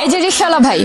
এই যে রিকশাওয়ালা ভাই,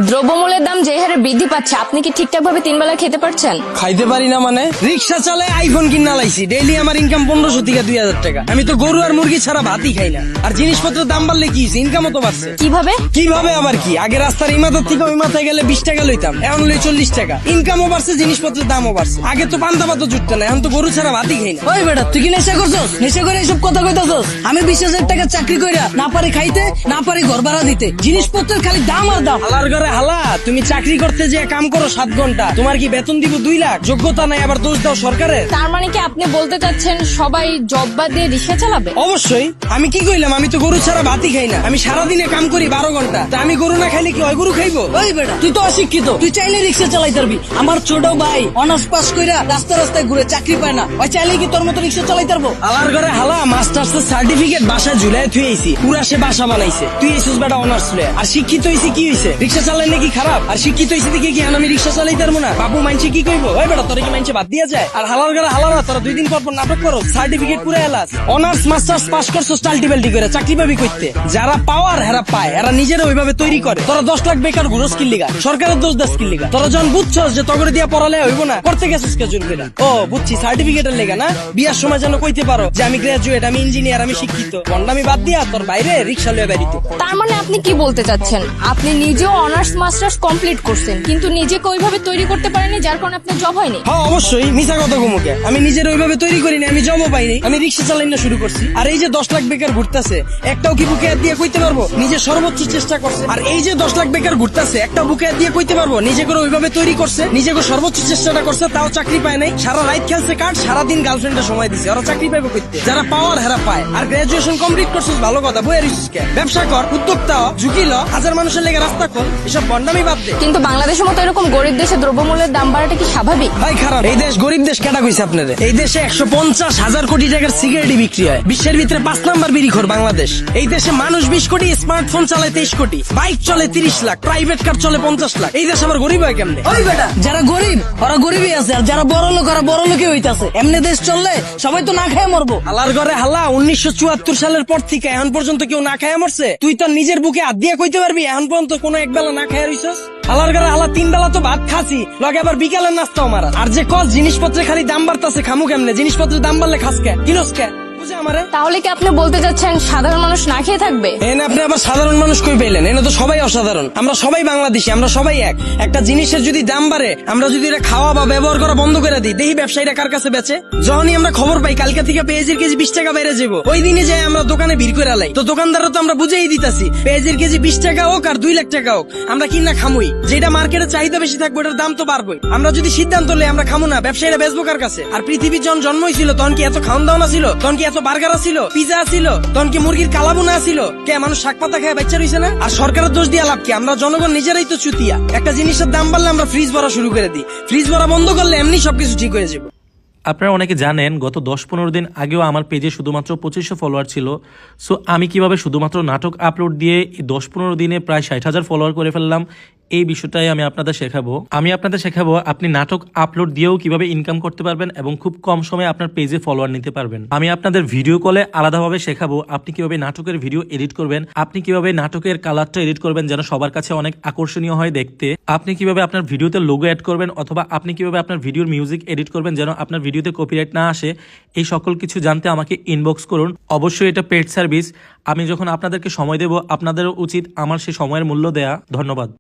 দ্রব্যমূল্যের দাম যে হারে বৃদ্ধি পাচ্ছে, আপনি কি ঠিকঠাক ভাবে 3 বেলা খেতে পারছেন? খাইতে পারি না মানে? রিক্সা চালায় আইফোন কিনা লাইছি, ডেইলি আমার ইনকাম 1500 থেকে 2000 টাকা। আমি তো গরু আর মুরগি ছাড়া ভাতই খাই না। আর জিনিসপত্রের দাম বাড়লে কি ইনকামও তো বাড়ছে। কিভাবে? কিভাবে আবার কি, আগে রাস্তার এই মাথার থেকে ওই মাথায় গেলে 20 টাকা লইতাম, এখন লই 40 টাকা। ইনকামও বাড়ছে, জিনিসপত্রের দামও বাড়ছে। আগে তো পান্তা ভাতও জুটতো না, এখন তো গরু ছাড়া ভাতই খাই না। ওই বেটা, তুই কি নেশা করছস? নেশা করে এসব কথা কইতাছস? আমি 20,000 টাকা চাকরি কইরা না পারি খাইতে, না পারি ঘর ভাড়া দিতে, জিনিসপত্রের খালি দাম আর দাম। হালার ঘরে হালা, তুমি চাকরি করতে যে কাম করো 7 ঘন্টা, তোমার কি বেতন দিব 2 লাখ? যোগ্যতা নাই, আবার দোষ দাও সরকারের। তার মানে কি আপনি বলতে চাচ্ছেন সবাই জব বাদ দিয়ে রিকশা চালাবে? অবশ্যই। আমি কি কইলাম? আমি তো গরু ছাড়া ভাতই খাই না। আমি সারাদিনে কাম করি 12 ঘন্টা। তা আমি গরু না খাইলে কি হয় গরু খাইবো? ওই বেটা, তুই তো অশিক্ষিত, তুই চাইলে রিক্সা চালাইতে পারবি। আমার ছোট ভাই অনার্স পাস কইরা রাস্তা রাস্তায় ঘুরে চাকরি পায় না, ওই চাইলে কি তোর মতো রিক্সা চালাইতে পারবো? হালার ঘরে হালা, মাস্টার্স সার্টিফিকেট বাসায় ঝুলাই থুই আইছি, পুরা সে বাসা বানাইছে। তুই এসেছিস বেটা অনার্স লয়ে, আর শিক্ষিত হইছি কি হইছে? রিক্সা চালাই নাকি খারাপ? আর শিক্ষিত হইছি দেখে কি আমি রিক্সা চালাইতে পারবো না? বাবু মাইনছে কি কইবো? ওই বেটা, তোর কি মাইনছে বাদ দিয়া যায়? আর হালার ঘরে হালারা, তোরা 2 দিন পর পর নাটক করো, সার্টিফিকেট পুরো এলাস। অনার্স মাস্টার্স পাস করছো টাল্টিবাল্টি করে, চাকরি পাবি কইতে? যারা পাওয়ার হেরা পায়, এরা নিজেরা ওইভাবে তৈরি করে। তোরা 10 লাখ বেকার ঘুরো স্কিল লিগা, সরকারের দোষ দা স্কিল লিগা। তোরা যখন বুঝছস যে তগরে দিয়া পড়ালে হইব না, করতে গেছিস কে জোর করে? ও বুঝছি, সার্টিফিকেটের লেগা না? বিয়ার সময় যেন কইতে পারো যে আমি গ্রাজুয়েট, আমি ইঞ্জিনিয়ার, আমি শিক্ষিত। বন্ডামি বাদ দিয়া তোর বাইরে রিক্সা লয়ে বেরিত। তার মানে আপনি কি বলতে চাচ্ছেন, আপনি নিজেও অনার্স মাস্টার্স কমপ্লিট করছেন, কিন্তু নিজেকে ওইভাবে তৈরি করতে পারেননি, যার কারণে আপনার জব হয়নি? হ্যাঁ অবশ্যই, মিছা কথা কমুকে। আমি নিজের ওইভাবে তৈরি করিনি, আমি জবও পাইনি, আমি রিক্সা চালাই না শুরু করছি। আর এই যে 10 লাখ বেকার ঘুরতেছে, একটাও কি বুকে হাত দিয়ে কইতে পারবো নিজে সর্বোচ্চ চেষ্টা করছে? আর এই যে 10 লাখ বেকার ঘুরতেছে, একটা বুকে হাত দিয়ে কইতে পারবো নিজে করে ওইভাবে তৈরি করছে, নিজে করে সর্বোচ্চ চেষ্টাটা করছে, তাও চাকরি পায় নাই? সারা রাত খেলছে কার্ড, সারাদিন গার্লফ্রেন্ডের সময় দিছে, ওরা চাকরি পাইবে কইতে? যারা পাওয়ার হেরা পায়। আর গ্রাজুয়েশন কমপ্লিট করছিস ভালো কথা, বইয়ের ব্যবসা কর, উদ্যোক্তা হ, ঝুঁকি ল, হাজার মানুষের লেগে রাস্তা খোল, এসব বন্ডামি বাদ দে। কিন্তু বাংলাদেশের মতো এরকম গরিব দেশে দ্রব্যমূল্যের দাম বাড়াটা কি স্বাভাবিক? ভাই খারাপ। এই দেশ গরিব দেশ কেটা কইছে আপনাদের? এই দেশে 150,000 কোটি টাকার সিগারেটই বিক্রি হয়, বিশ্বের ভিতরে 5 নাম্বার বিড়িখোর বাংলাদেশ। এই দেশে মানুষ 20 কোটি, স্মার্টফোন চালায় 23 কোটি, বাইক চলে 30 লাখ, প্রাইভেট কার চলে 50 লাখ। এই দেশ আবার গরিব হয় কেমনে? ওই বেটা, যারা গরিব ওরা গরিবই আছে, আর যারা বড় লোক ওরা বড় লোকই হইতাছে। এমনি দেশ চললে সবাই তো না খেয়ে মরবো। হালার ঘরে হালা, 1974 সালের পর থেকে এখন পর্যন্ত কেউ না খায় মরছে? তুই তো নিজের বুকে হাত দিয়ে কইতে পারবি এখন পর্যন্ত কোনো এক বেলা না খায় রইছস? হালার ঘরে হালা, 3 বেলা তো ভাত খাসি, লগে আবার বিকালের নাস্তাও মারা। আর যে কস জিনিসপত্রের খালি দাম বাড়তাছে, খামু কেমনে? জিনিসপত্রের দাম বাড়লে খাস কে, কিনস কে? বুঝে আমারে? তাহলে কি আপনি বলতে চাচ্ছেন সাধারণ মানুষ না খেয়ে থাকবে? এনে আপনি আবার সাধারণ মানুষ কই পেলেন? এনে তো সবাই অসাধারণ, আমরা সবাই বাংলাদেশি, আমরা সবাই এক। একটা জিনিসের যদি দাম বাড়ে, আমরা যদি এটা খাওয়া বা ব্যবহার করা বন্ধ করে দিই, দেখি ব্যবসায়ীরা কার কাছে বেচে। যখনই আমরা খবর পাই কালকে থেকে পেঁয়াজের কেজি 20 টাকা বেড়ে যাবো, ওই দিনে যাই আমরা দোকানে ভিড় করে লাই, তো দোকানদাররা তো আমরা বুঝেই দিতাছি পেঁয়াজের কেজি 20 টাকা হোক আর 2 লাখ টাকা হোক, আমরা কিনা খামুই। যেটা মার্কেটে চাহিদা বেশি থাকবে ওটার দাম তো বাড়বেই। আমরা যদি সিদ্ধান্ত লই আমরা খামু না, ব্যবসায়ীরা বেচবো কার কাছে? আর পৃথিবীর যখন জন্ম হয়েছিল তখন কি এত খাওয়ান দাওয়া ছিল? তখন কি এত বার্গার ছিল, পিজা ছিল? তখন কি মুরগির কালাবুনা ছিল? কে মানুষ শাক পাতা খায় বাচ্চা রইছে না? আর সরকারের দোষ দিয়ে লাভ কি? আমরা জনগণ নিজেরাই তো চুতিয়া। একটা জিনিসের দাম বাড়লে আমরা ফ্রিজ ভরা শুরু করে দিই, ফ্রিজ ভরা বন্ধ করলে এমনি সবকিছু ঠিক হয়ে যাবে। আপনারা অনেকে জানেন গত 10-15 দিন আগেও আমার পেজে শুধুমাত্র 2500 ফলোয়ার ছিল। সো আমি কিভাবে শুধুমাত্র নাটক আপলোড দিয়ে এই 10-15 দিনে প্রায় 60,000 ফলোয়ার করে ফেললাম, এই বিষয়টাই আমি আপনাদের শেখাবো। আপনি নাটক আপলোড দিয়েও কিভাবে ইনকাম করতে পারবেন এবং খুব কম সময়ে আপনার পেজে ফলোয়ার নিতে পারবেন। আমি আপনাদের ভিডিও কলে আলাদাভাবে শেখাবো আপনি কিভাবে নাটকের ভিডিও এডিট করবেন, আপনি কিভাবে নাটকের কালারটা এডিট করবেন যেন সবার কাছে অনেক আকর্ষণীয় হয় দেখতে, আপনি কিভাবে আপনার ভিডিওতে লোগো অ্যাড করবেন, অথবা আপনি কিভাবে আপনার ভিডিওর মিউজিক এডিট করবেন যেন আপনার ভিডিওতে কপিরাইট না আসে। এই সকল কিছু জানতে আমাকে ইনবক্স করুন। অবশ্যই এটা পেড সার্ভিস। আমি যখন আপনাদেরকে সময় দেব, আপনাদেরও উচিত আমার সেই সময়ের মূল্য দেয়া। ধন্যবাদ।